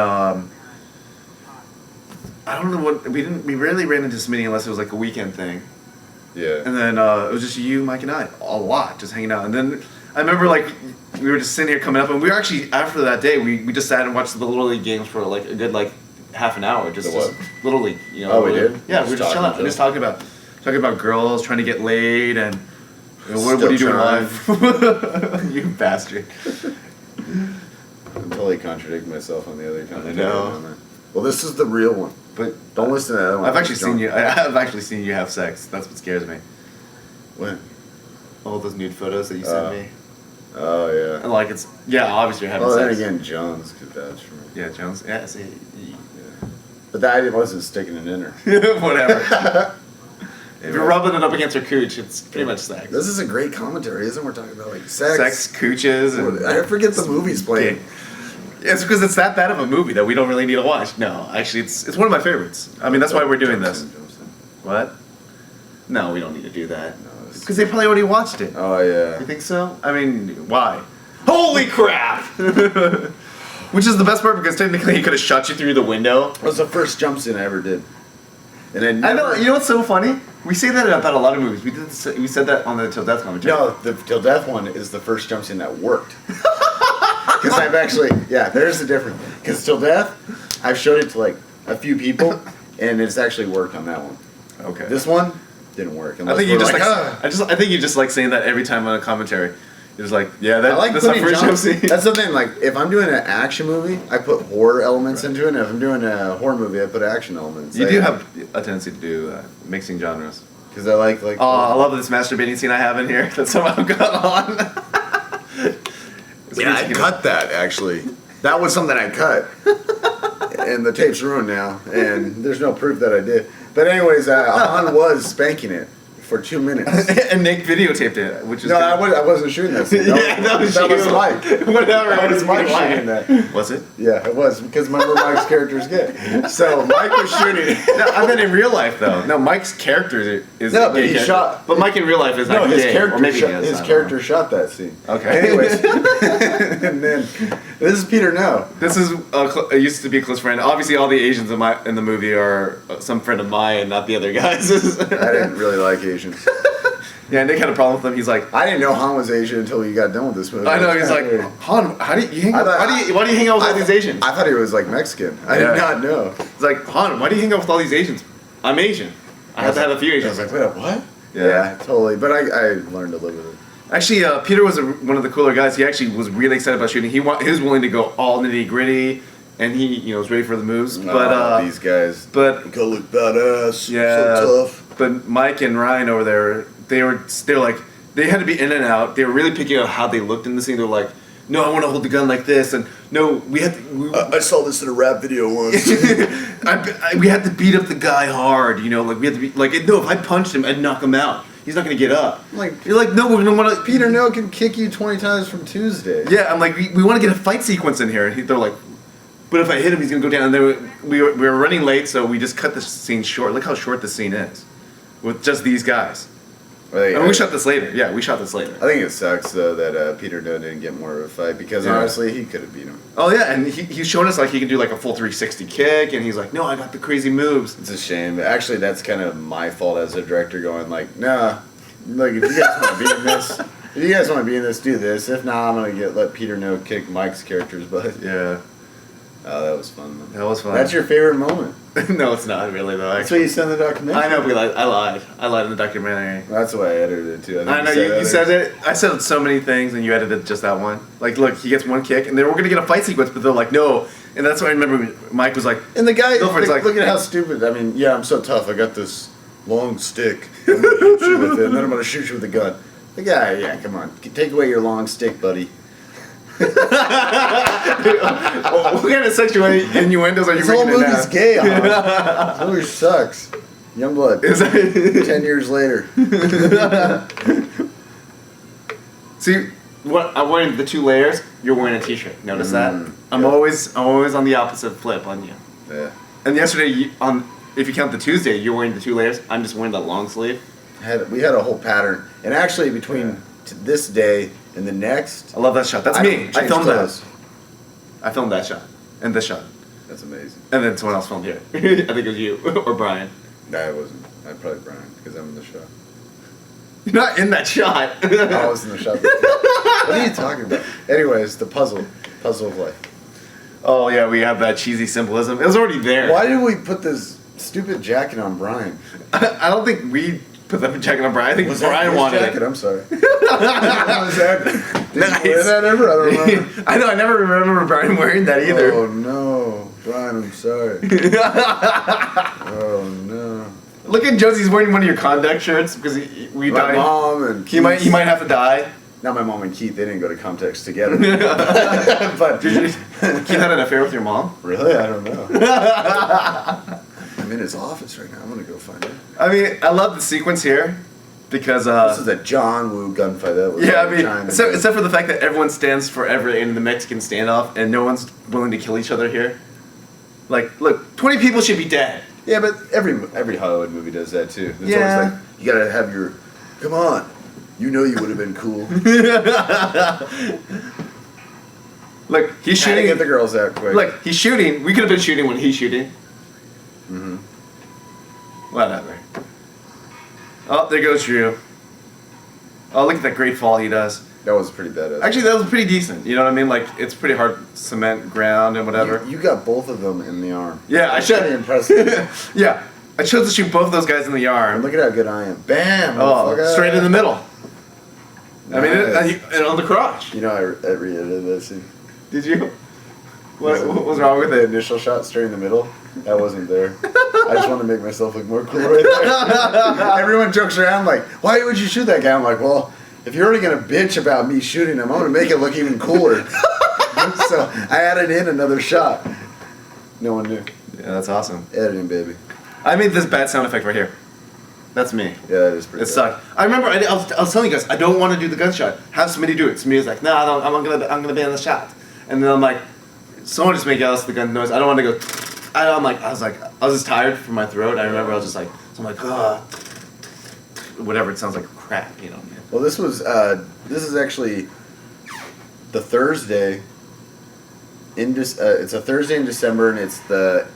I don't know what we rarely ran into this meeting unless it was like a weekend thing. Yeah. And then it was just you, Mike, and I a lot, just hanging out. And then I remember like we were just sitting here coming up, and we were actually after that day we just sat and watched the Little League games for like a good like half an hour. Just The what? Little League, you know. Oh, we did? Yeah, we were just chilling, talking just talking about girls trying to get laid and you know, what Still are you doing in trying. life? You bastard. I'm totally contradicting myself on the other commentary. know. Well, this is the real one. But Don't listen to that one. I've actually It's drunk. seen you. I've actually seen you have sex. That's what scares me. When? All those nude photos that you sent me. Oh yeah. And like it's obviously you're having Well, then sex. again, Jones could vouch for me. Yeah, Jones. Yeah, see, Yeah. But that wasn't sticking it in her. whatever. If you're rubbing it up against her cooch, it's pretty much sex. This is a great commentary, isn't it? We're talking about like sex. Sex, cooches, and I forget the movies playing. It's because it's that bad of a movie that we don't really need to watch. No, actually, it's one of my favorites. I mean, that's why we're doing this. Jumps in. What? No, we don't need to do that. No, it's- Because they probably already watched it. Oh yeah. You think so? I mean, why? Holy crap! Which is the best part because technically he could have shot you through the window. That was the first jump scene I ever did. And then I know. You know what's so funny? We say that about a lot of movies. We said that on the Till Death commentary. No, the Till Death one is the first jump scene that worked. Because I've actually, yeah, there's the difference. Because Till Death, I've showed it to like a few people, and it's actually worked on that one. Okay. This one didn't work. I unless think you we're just like. "Ah." I think you just like saying that every time on a commentary. You're just like, yeah, that, I like that's not putting first jump jump scene. That's the thing. Like, if I'm doing an action movie, I put horror elements into it. And if I'm doing a horror movie, I put action elements. You do have a tendency to do mixing genres. because I like Oh, I love this masturbating scene I have in here that somehow got on. It's Yeah, weird I to cut that actually. That was something I cut, and the tape's ruined now, and there's no proof that I did. But anyways, Han was spanking it for 2 minutes. and Nick videotaped it, which is No, good. I wasn't shooting that. Scene. Yeah, that was that you. was Mike. Whatever. That was Mike Mike. shooting that. Was it? Yeah, it was because remember Mike's character's gay. So Mike was shooting. No, I meant in real life though. No, Mike's character is No, but gay he character. shot- But Mike in real life is No, not his gay, or character maybe he shot, is, his I don't character know. shot that scene. Okay. Anyways, and then this is Peter No. This is used to be a close friend. Obviously, all the Asians in the movie are some friend of mine, not the other guys. I didn't really like Asians. Yeah, Nick had a problem with them. He's like, I didn't know Han was Asian until we got done with this movie. I know. He's like, Weird. Han, how do you hang? I thought- Why do you hang out with all these Asians? I thought he was like Mexican. I Yeah. did not know. He's like, Han, why do you hang out with all these Asians? I'm Asian. I have to have a few I Asians. was like, wait, what? Yeah. Yeah, totally. But I learned to live with it. Actually, Peter was one of the cooler guys. He actually was really excited about shooting. He was willing to go all nitty gritty, and he was ready for the moves. But these guys, but go look badass. yeah, So tough. But Mike and Ryan over there, they were like they had to be in and out. They were really picking out how they looked in the scene. They were like, no, I want to hold the gun like this, and no, we had to. I saw this in a rap video once. we had to beat up the guy hard, like we had to be like, no, if I punched him, I'd knock him out. he's not gonna get up. Like, You're like, no, we're gonna want to. Peter No can kick you 20 times from Tuesday. Yeah, I'm like, we want to get a fight sequence in here. They're like, but if I hit him, he's gonna go down. And we were running late, so we just cut the scene short. Look how short the scene is, with just these guys. And we shot this later. Yeah, we shot this later. I think it sucks though that Peter No didn't get more of a fight because honestly he could have beat him. Oh yeah, and he's showing us like he can do like a full 360 kick, and he's like, no, I got the crazy moves. It's a shame. Actually, that's kind of my fault as a director going like, nah, like if you guys want to be in this, if you guys want to be in this, do this. If not, I'm gonna let Peter No kick Mike's character's butt. Yeah. Oh, that was fun though. That was fun. That's your favorite moment. No, it's not really though. That's what you said in the documentary. I know, because I lied. I lied in the documentary. That's why I edited it too. I know you said it. I said so many things, and you edited just that one. Like, look, he gets one kick, and then we're gonna get a fight sequence, but they're like, no. And that's why I remember Mike was like, And the guy, Guilford's like, look at how stupid. I mean, yeah, I'm so tough. I got this long stick. I'm gonna hit you with it, and then I'm gonna shoot you with a gun. The guy, yeah, come on, take away your long stick, buddy. oh, what kind of sexual innuendos are you This whole bringing in movie's now? gay. Huh? This movie sucks. Youngblood. Is that 10 years later. See, what I'm wearing the 2 layers. You're wearing a t-shirt. Notice that? I'm yeah. always on the opposite flip on you. Yeah. And yesterday, if you count the Tuesday, you're wearing the 2 layers. I'm just wearing the long sleeve. We had a whole pattern, and actually between this day and the next, I love that shot. That's I me. don't I change filmed clothes. that. I filmed that shot and this shot, That's amazing. and then someone else filmed here. I think it was you or Brian. No, I wasn't. I'd probably Brian because I'm in the shot. You're not in that shot. I was in the shot. What are you talking about? Anyways, the puzzle of life. Oh yeah, we have that cheesy symbolism. It was already there. Why did we put this stupid jacket on Brian? I don't think we put that jacket on Brian. I think Was that Brian his wanted jacket? it. I'm sorry. Was that? Did Nice. you wear that ever? I don't remember. I know. I never remember Brian wearing that either. Oh no, Brian, I'm sorry. Oh no. Look at Josie's wearing one of your contact shirts because we My died. mom and He might Keith- have to die. Not my mom and Keith. They didn't go to Context together. But Did you Keith had an affair with your mom? really, I don't know. I'm in his office right now. I'm gonna go find him. I mean, I love the sequence here because This is a John Woo gunfight. That was yeah, I all the mean, time. except for the fact that everyone stands forever in the Mexican standoff and no one's willing to kill each other here. Like, look, 20 people should be dead. Yeah, but every Hollywood movie does that too. It's Yeah. always like you gotta have your. Come on, you know you would have been cool. Look, he's Had to shooting. get the girls out quick. Look, he's shooting. We could have been shooting when he's shooting. Mm-hmm. Whatever. Oh, there goes Drew. Oh, look at that great fall he does. That was pretty badass. Actually, that was pretty decent. You know what I mean? Like, it's pretty hard cement ground and whatever. You got both of them in the arm. Yeah, I That's pretty should. impressive. Yeah, I chose to shoot both of those guys in the And arm. look at how good I am. Bam! Oh, motherfucker. straight in the middle. I mean, Nice. and on the crotch. You know, I re-edited that scene. Did you? What was Was wrong with the it? initial shot straight in the middle? That wasn't there. I just want to make myself look more cool right there. Everyone jokes around like, why would you shoot that guy? I'm like, well, if you're already going to bitch about me shooting him, I'm going to make it look even cooler. So I added in another shot. No one knew. Yeah, that's awesome. Editing, baby. I made this bad sound effect right here. That's me. Yeah, that is pretty It bad. sucked. I remember I was telling you guys I don't want to do the gunshot. Have somebody do it. Somebody was like, no, I don't, I'm gonna ban the shot. And then I'm like, someone just make else the gun noise. I don't want to go. I was just tired from my throat. I remember I was just like, so I'm like, whatever. It sounds like crap, you know. Well, this is actually the Thursday. It's a Thursday in December, and it's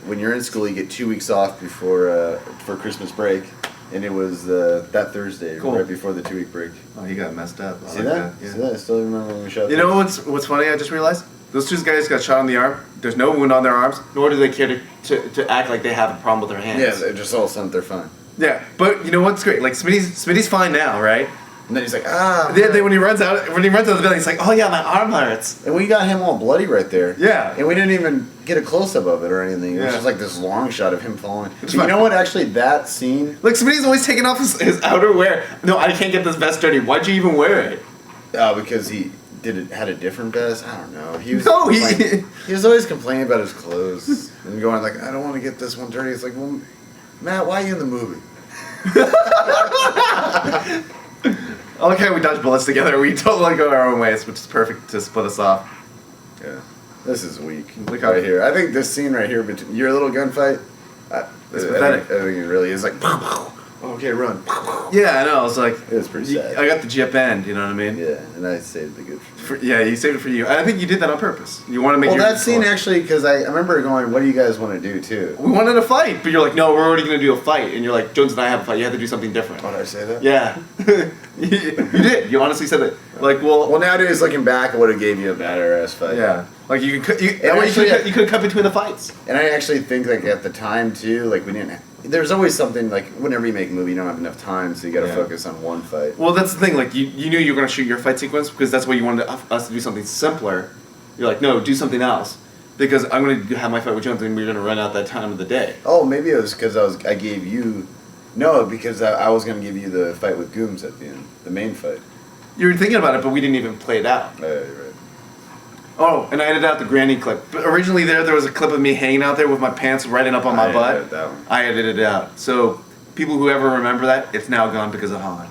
when you're in school, you get 2 weeks off before for Christmas break, and it was that Thursday, Cool. right before the 2 week break. Oh, you got messed up. I See like that? Yeah. See that? I still remember when we shot. You know what's funny? I just realized those 2 guys got shot on the arm. There's no wound on their arms, nor do they care to act like they have a problem with their hands. Yeah, they're just all of a sudden they're fine. Yeah, but you know what's great? Like Smitty's fine now, right? And then he's like, ah. When he runs out of the building, he's like, oh yeah, my arm hurts. And we got him all bloody right there. Yeah. And we didn't even get a close up of it or anything. It was Yeah. just like this long shot of him falling. It's You fine. know what? Actually, that scene. Like Smitty's always taking off his outerwear. No, I can't get this vest dirty. Why'd you even wear it? Because he had a different vest. I don't know. He was No, he was always complaining about his clothes and going like, I don't want to get this one dirty. It's like, well, Matt, why are you in the movie? I like how we dodge bullets together. We totally go our own ways, which is perfect to split us off. Yeah. This is weak. Look how- Right here. I think this scene right here, between your little gunfight, It's pathetic. I think it really is like, okay, run. Yeah, I know. I was like, It was pretty sad. I got the jip end. You know what I mean? Yeah, and I saved the good. Yeah, you saved it for you. I think you did that on purpose. You want to make. Well, your that scene actually, because I remember going, what do you guys want to do too? We wanted a fight, but you're like, no, we're already gonna do a fight, and you're like, Jones and I have a fight. You have to do something different. Oh, did I say that? Yeah, you did. You honestly said that. Like, Well, nowadays, looking back, I would have gave you a better ass fight. yeah. Like you could, you actually, could have cut between the fights. And I actually think, like, at the time, too, like, we didn't... There's always something, like, whenever you make a movie, you don't have enough time, so you gotta Yeah. focus on one fight. Well, that's the thing. Like you knew you were gonna shoot your fight sequence because that's why you wanted us to do something simpler. You're like, no, do something else because I'm gonna have my fight with Jones and we're gonna run out that time of the day. Oh, maybe it was because I gave you... No, because I was gonna give you the fight with Gooms at the end. The main fight. You were thinking about it, but we didn't even play it out. Oh, yeah, you're right. Oh, and I edited out the granny clip. But originally there was a clip of me hanging out there with my pants riding up on my I butt. edited that one. I edited it out. So people who ever remember that, it's now gone because of Han.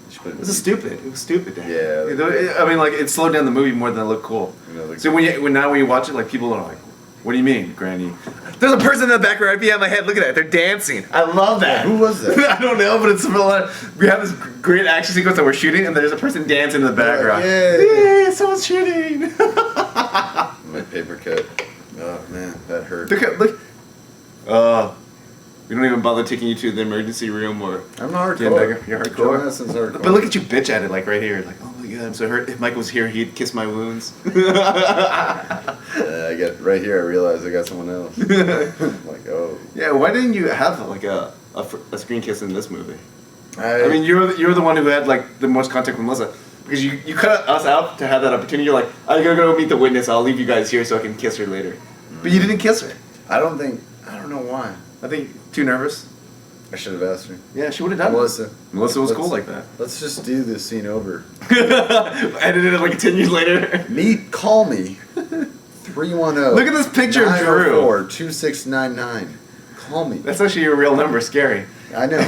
You should put it This is stupid. It was stupid. Dan. Yeah. I mean, like it slowed down the movie more than it looked cool. You know, like- So when you watch it, like people are like, "What do you mean, Granny?" There's a person in the back right behind my head. Look at that. They're dancing. I love that. Who was that? I don't know, but it's we have this great action sequence that we're shooting, and there's a person dancing in the background. yeah. Someone's shooting. My paper cut. Oh, man, that hurt. Look. We don't even bother taking you to the emergency room or. I'm not Yeah, hardcore. You're Joe hardcore. Madison's hardcore. But look at you bitch at it, like right here. Like, oh my god, I'm so hurt. If Michael was here, he'd kiss my wounds. I get right here. I realize I got someone else. I'm like, oh. Yeah, why didn't you have like a screen kiss in this movie? I I mean, you're the one who had like the most contact with Melissa because you cut us out to have that opportunity. You're like, I gotta go meet the witness. I'll leave you guys here so I can kiss her later. But you didn't kiss her. I don't know why. I think too nervous. I should have asked her. Yeah, she would have done Melissa. it. Melissa was Let's- cool like that. Let's just do this scene over. Edited it like 10 years later. Call me. 310. Look at this picture of Drew. 904-2699. Call me. That's actually your real number. Scary. I know.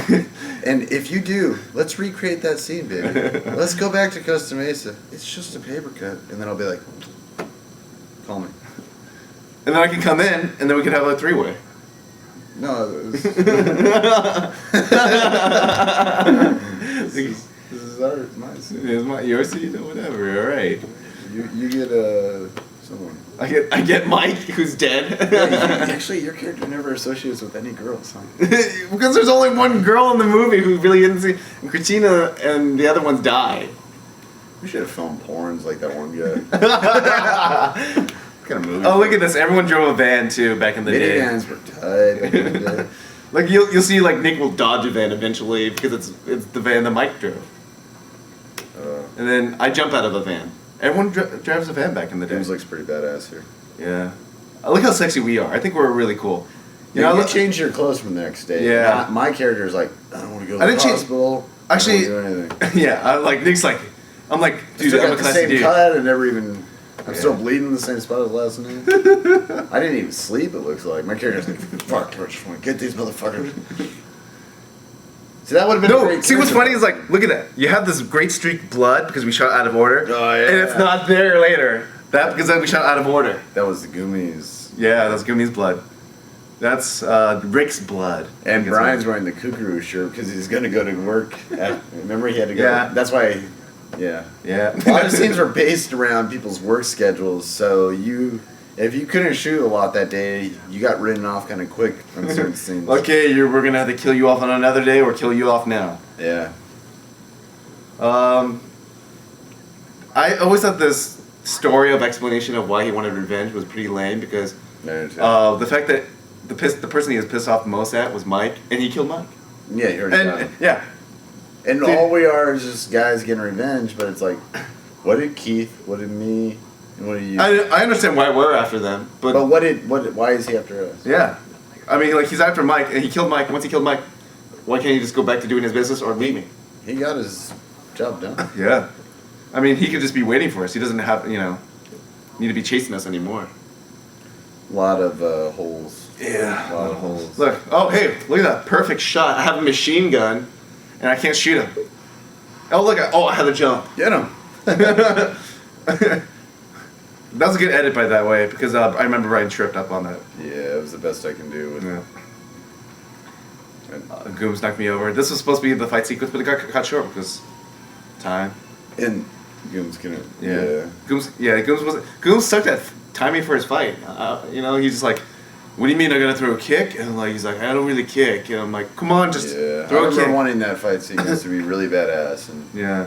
And if you do, let's recreate that scene, baby. Let's go back to Costa Mesa. It's just a paper cut. And then I'll be like, call me. And then I can come in, and then we can have a three-way. No, this is my scene. It's your seat or whatever. All right. You get someone. I get Mike, who's dead. Actually, your character never associates with any girls, huh? Because there's only one girl in the movie who really didn't see. And Christina and the other ones die. We should have filmed porns like that one guy. What kind of movie? Oh, look at this. Everyone drove a van too back in the day. Minivans were tight back in the day. Like you'll see like Nick will dodge a van eventually because it's the van that Mike drove. And then I jump out of a van. Everyone drives a van back in the day. James looks pretty badass here. Yeah. I look how sexy we are. I think we're really cool. You know, I you look- change your clothes from the next day. Yeah. My character's like, I don't want to go to I the didn't change- hospital. Actually- I don't want to do anything. Yeah, Nick's like, I'm like, dude, Still I'm a got the classy same dude. cut and never even. I'm Yeah. still bleeding in the same spot as last night. I didn't even sleep. It looks like my character's like, fuck, I just want to get these motherfuckers. See, that would have been a No, great see what's character. funny is like, look at that. You have this great streak blood because we shot out of order. Oh, yeah. And it's not there later. That because then we shot out of order. That was the Goomies. Yeah, that's Gumi's blood. That's Rick's blood. And Brian's wearing the kookaroo shirt because he's gonna go to work. Remember, he had to go. Yeah. That's why. Yeah. Yeah. A lot of scenes were based around people's work schedules, so if you couldn't shoot a lot that day, you got written off kind of quick on certain scenes. Okay, we're gonna have to kill you off on another day or kill you off now. Yeah. I always thought this story of explanation of why he wanted revenge was pretty lame because the fact that the person he was pissed off most at was Mike, and he killed Mike. Yeah, you already got And him. yeah, And Dude. all we are is just guys getting revenge, but it's like, what did Keith, what did me, and what did you? I understand why we're after them, but Why is he after us? yeah, I mean like he's after Mike, and he killed Mike. And once he killed Mike, why can't he just go back to doing his business or leave me? He got his job done. Yeah, I mean he could just be waiting for us. He doesn't have need to be chasing us anymore. A lot of holes. Yeah. A lot of holes. Look. Oh, hey, look at that perfect shot. I have a machine gun, and I can't shoot him. Oh, look. I had to jump. Get him. That was a good edit by that way because I remember Ryan tripped up on that. Yeah, it was the best I can do. With Yeah. and, Gooms knocked me over. This was supposed to be the fight sequence, but it got cut short because time. and Goom's gonna. Yeah. Gooms sucked at timing for his fight. He's just like, "What do you mean I gotta throw a kick?" And he's like, "I don't really kick." And I'm like, "Come on, just Yeah. I throw a remember kick." wanting that fight sequence to be really badass, and Yeah.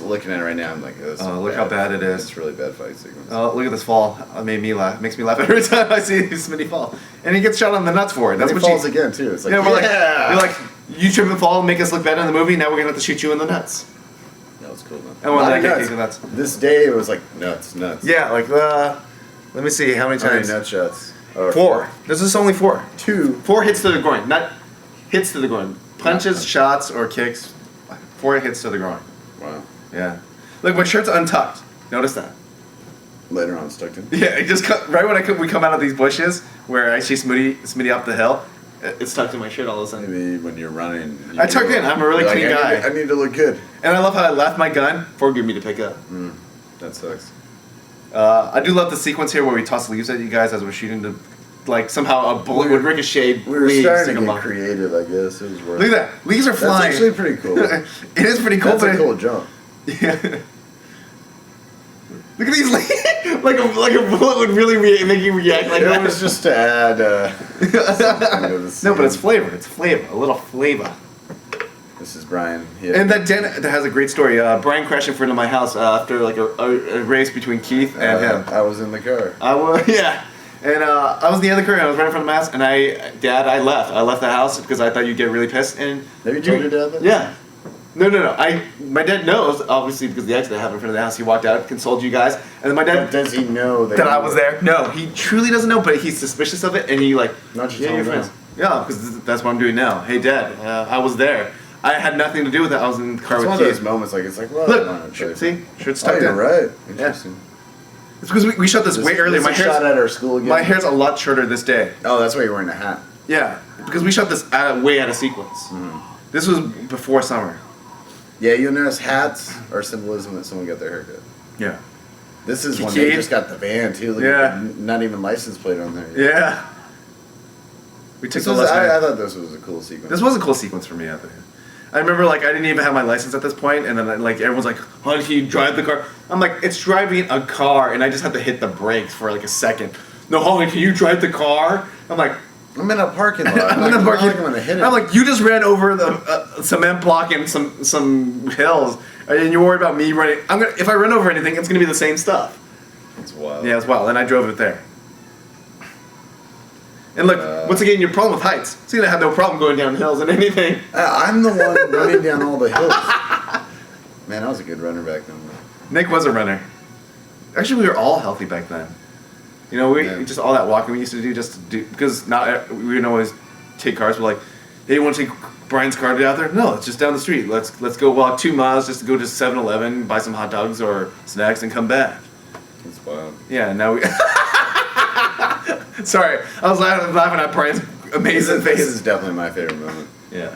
looking at it right now, I'm like, oh, this is Look how bad it is. It's a really bad fight sequence. Oh, look at this fall. It made me laugh. Makes me laugh every time I see Smitty fall. And he gets shot on the nuts for it. That's And what he falls again too. It's like, Yeah, we're yeah. you're like, you trip and fall and make us look better in the movie. Now we're gonna have to shoot you in the nuts. That was cool, man. And when Not I get nuts. you nuts. This day it was like nuts. Yeah, like let me see how many How many times. nut shots? Or 4. This is only 4. 2. 4 hits to the groin, not hits to the groin. Punches, shots, or kicks. 4 hits to the groin. Wow. Yeah. Look, my shirt's untucked. Notice that. Later on, stuck in. Yeah, it just right when we come out of these bushes where I chase Smitty up the hill, it's tucked in my shirt all of a sudden. Maybe when you're running. I tucked in. I'm a really you're clean guy. I need to look good. And I love how I left my gun for me to pick up. That sucks. I do love the sequence here where we toss leaves at you guys as we're shooting the, like somehow a bullet would ricochet. We were leaves starting to come get off. creative, I guess. It was worth Look at that. Leaves are That's flying. actually pretty cool. It is pretty cool. That's a but cool jump. Yeah. Look at these leaves. like a bullet would really make you react like It that. was just to add something to the No, but it's scene. flavor. It's flavor. A little flavor. This is Brian. And that has a great story. Brian crashed in front of my house after like a race between Keith and him. I was in the car. I was yeah, and I was in the other car and I was right in front of my house and I left. I left the house because I thought you'd get really pissed. And Have you told your dad that? Yeah. No. My dad knows obviously because the accident happened in front of the house. He walked out, consoled you guys, and then my But dad does he know that I was there. No, he truly doesn't know, but he's suspicious of it, and he like Not just yeah, tell your him friends. Yeah, because that's what I'm doing now. Hey, Dad, I was there. I had nothing to do with it. I was in the car It's one with of those Keith. moments like it's like, well, Look, see, shirt's Oh, tucked you're in. right. Interesting. It's because we shot this way earlier. My shot at our school again. My hair's a lot shorter this day. Oh, that's why you're wearing a hat. Yeah, because we shot this way out of sequence. Mm-hmm. This was before summer. Yeah, you'll notice hats are symbolism that someone got their haircut. Yeah. This is when Kiki. they just got the van too. Like, Yeah. Not even license plate on there. Yeah. We took This the was, lesson. I thought this was a cool sequence. This was a cool sequence for me, I think. I remember, like, I didn't even have my license at this point, and then, like, everyone's like, "How can you drive the car?" I'm like, "It's driving a car," and I just had to hit the brakes for like a second. No, Holly, can you drive the car? I'm like, I'm in a parking lot. I'm in a parking. I'm gonna hit it. I'm like, you just ran over the cement block and some hills, and you're worried about me running. If I run over anything, it's gonna be the same stuff. It's wild. Yeah, it's wild, and I drove it there. And look, once again, your problem with heights. So you're gonna have no problem going down hills and anything. I'm the one running down all the hills. Man, I was a good runner back then. Nick was a runner. Actually, we were all healthy back then. You know, we Yeah. just all that walking we used to do just to do because not we would always take cars. We're like, hey, you want to take Brian's car out there? No, it's just down the street. Let's go walk 2 miles just to go to 7-Eleven, buy some hot dogs or snacks, and come back. It's wild. Yeah, now we. Sorry, I was laughing at Brian's amazing This face. is definitely my favorite moment. Yeah.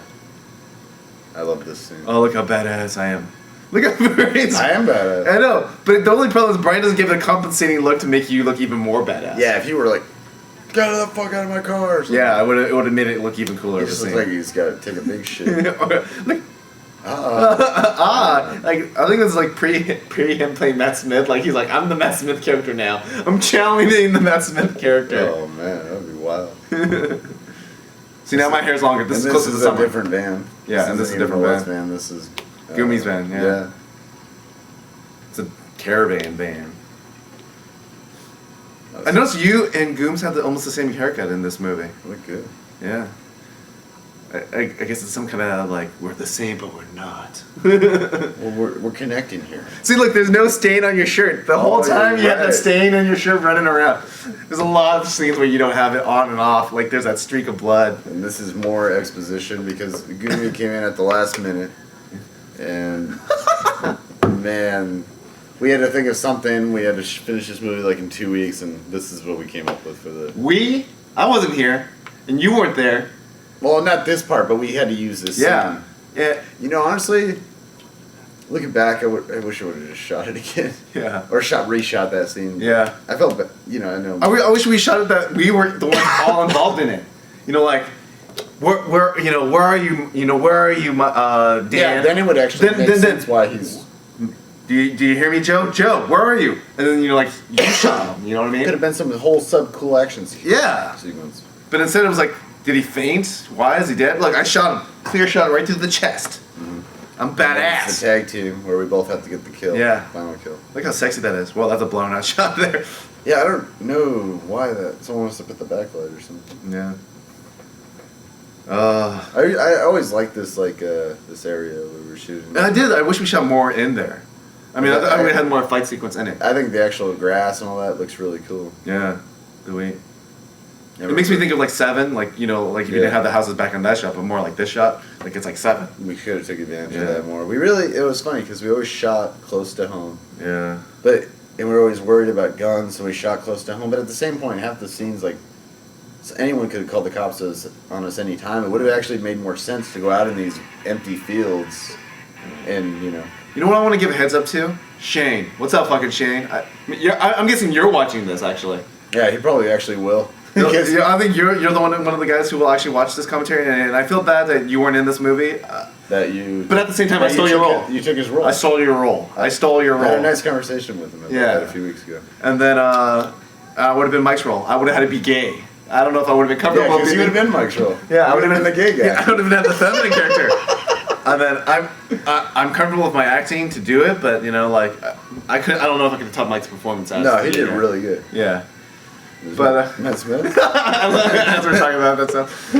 I love this scene. Oh, look how badass I am. Look how Brian's. I am badass. I know, but the only problem is Brian doesn't give a compensating look to make you look even more badass. Yeah, if you were like, get the fuck out of my car. Or something. Yeah, it would have made it look even cooler. He to just see. looks like he's got to take a big shit. Like, Uh-oh. like I think it's like pre him playing Matt Smith. Like he's like, I'm the Matt Smith character now. I'm challenging the Matt Smith character. Oh man, that would be wild. See, now my hair's longer. This And is close to the a summer. different van. Yeah, and this is a different West van. van. This is Goomy's van, yeah. Yeah. It's a caravan van. That's- I noticed you and Gooms had almost the same haircut in this movie. Look good. Yeah. I guess it's some kind of like we're the same but we're not. Well, we're connecting here. See, look, there's no stain on your shirt. The whole Oh, time you're you have that right. stain on your shirt running around. There's a lot of scenes where you don't have it on and off. Like there's that streak of blood. And this is more exposition because Goomy came in at the last minute, and man, we had to think of something. We had to finish this movie like in 2 weeks, and this is what we came up with for the. We I wasn't here, and you weren't there. Well, not this part, but we had to use this Yeah. scene. Yeah. You know, honestly, looking back, I wish I would have just shot it again. Yeah. Or reshot that scene. Yeah. I felt, you know, I know. I wish we shot it that we were the ones all involved in it. You know, like, where you know, where are you? You know, where are you, Dan? Yeah, then it would actually make sense why he's. Do you hear me, Joe? Joe, where are you? And then you're like, you shot him. You know what I Could mean? have been some whole cool action Yeah. sequence. But instead it was like, did he faint? Why is he dead? Look, I shot him. Clear shot right through the chest. I'm It's the badass. tag team where we both have to get the kill. Yeah. Final kill. Look how sexy that is. Well, that's a blown out shot there. Yeah, I don't know why that. Someone wants to put the backlight or something. Yeah. I always liked this this area where we were shooting. And I did. I wish we shot more in there. I mean, I would have had more fight sequence in it. I think the actual grass and all that looks really cool. Yeah. Do we? It makes me think of like Seven, like, you know, like if you didn't have the houses back on that shot, but more like this shot, like it's like Seven. We could have took advantage of Yeah. that more. It was funny because we always shot close to home, Yeah. and we were always worried about guns, so we shot close to home. But at the same point, half the scenes like anyone could have called the cops on us any time. It would have actually made more sense to go out in these empty fields, and you know. You know what I want to give a heads up to? Shane. What's up, fucking Shane? I'm guessing you're watching this, actually. Yeah, he probably actually will. Yeah, I think you're the one of the guys who will actually watch this commentary, and I feel bad that you weren't in this movie. That you. But at the same time, I that stole you your took role. You took his role. I stole your role. I stole your I had a role. nice conversation with him about that a few weeks ago. And then would have been Mike's role. I would have had to be gay. I don't know if I would have been Yeah, comfortable. because you would have been Mike's role. Yeah, I would have been the gay guy. Yeah, I would have been the feminine character. And then I'm comfortable with my acting to do it, but you know, like I don't know if I could top Mike's performance. No, he did really good. Yeah. But Matt Smith. as we're talking about that stuff.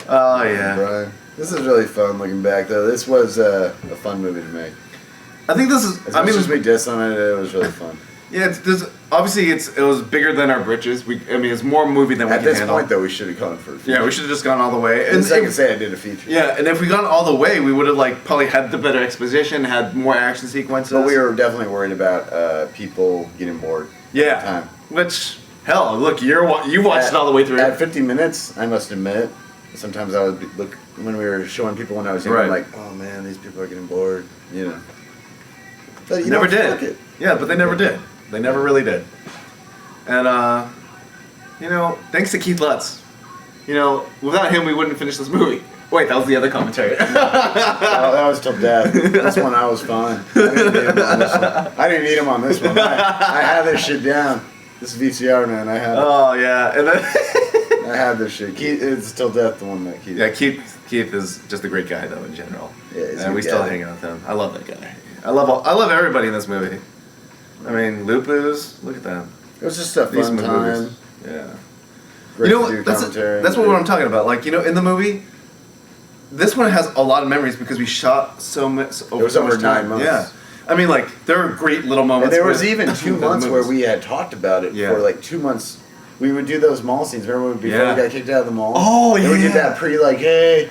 Oh yeah. Brian. This is really fun looking back though. This was a fun movie to make. I think this is. As much as we diss on it, it was really fun. Yeah, obviously it was bigger than our britches. It's more movie than we At can this handle. point though, we should have gone for a feature. Yeah, we should have just gone all the way. At least I can say I did a feature. Yeah, and if we gone all the way, we would have like probably had the better exposition, had more action sequences. But we were definitely worried about people getting bored. Yeah. At the time. Which hell, look, you watched it all the way through. At 50 minutes, I must admit, sometimes I would look when we were showing people when I was younger, I'm Right. like, oh man, these people are getting bored, you know. But Never fuck did. it. Yeah, but they never did. They never really did. And you know, thanks to Keith Lutz. You know, without him, we wouldn't finish this movie. Wait, that was the other commentary. That was till death. This one I was fine. I didn't need him on this one. I had this shit down. This VCR, man, I had it. Oh yeah, and then I had this shit. Keith, it's till death the one that Keith. yeah, Keith is just a great guy though in general. Yeah, he's a and we good still guy. hang out with him. I love that guy. I love everybody in this movie. I mean, Lupus, look at them. It was just a These fun time. movies. Yeah. Great You know to do what? That's commentary. what I'm talking about. Like, you know, in the movie, this one has a lot of memories because we shot so much. It was over 9 months. Yeah. I mean, like, there are great little And moments. there was with- even 2 with the months where movies. we had talked about it Yeah. for like 2 months. We would do those mall scenes. Remember before Yeah. we got kicked out of the mall? Oh, And we did yeah. that like, hey,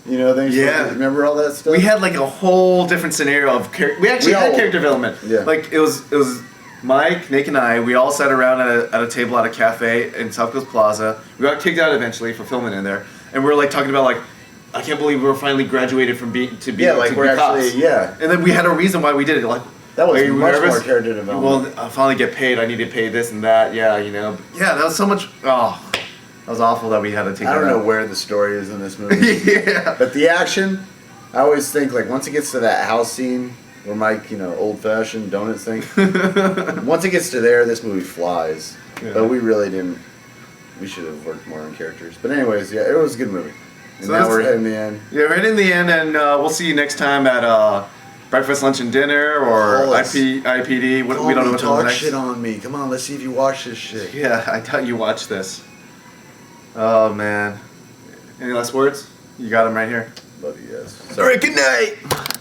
you know, things. Yeah. Like, remember all that stuff? We had like a whole different scenario of we actually We had all- character development. Yeah. Like it was Mike, Nick, and I. We all sat around at a table at a cafe in South Coast Plaza. We got kicked out eventually for filming in there, and we were like talking about like, I can't believe we were finally graduated from being to be Yeah, like to we're be cops. actually yeah. And then we had a reason why we did it. Like That was are you much nervous? more character development. Well, I finally get paid. I need to pay this and that. Yeah, you know. Yeah, that was so much. Oh, that was awful that we had to take. I don't that know out. where the story is in this movie. Yeah. But the action, I always think like once it gets to that house scene where Mike, you know, old fashioned donut thing. Once it gets to there, this movie flies. Yeah. But we really didn't. We should have worked more on characters. But anyways, yeah, it was a good movie. And So now that's- we're heading the end. Yeah, right in the end, and we'll see you next time at breakfast, lunch, and dinner, or Call us. IPD. We don't know what's on talk the next. shit on me. Come on, let's see if you watch this shit. Yeah, I doubt you watch this. Oh man. Any last words? You got them right here. Love you guys. All right, good night.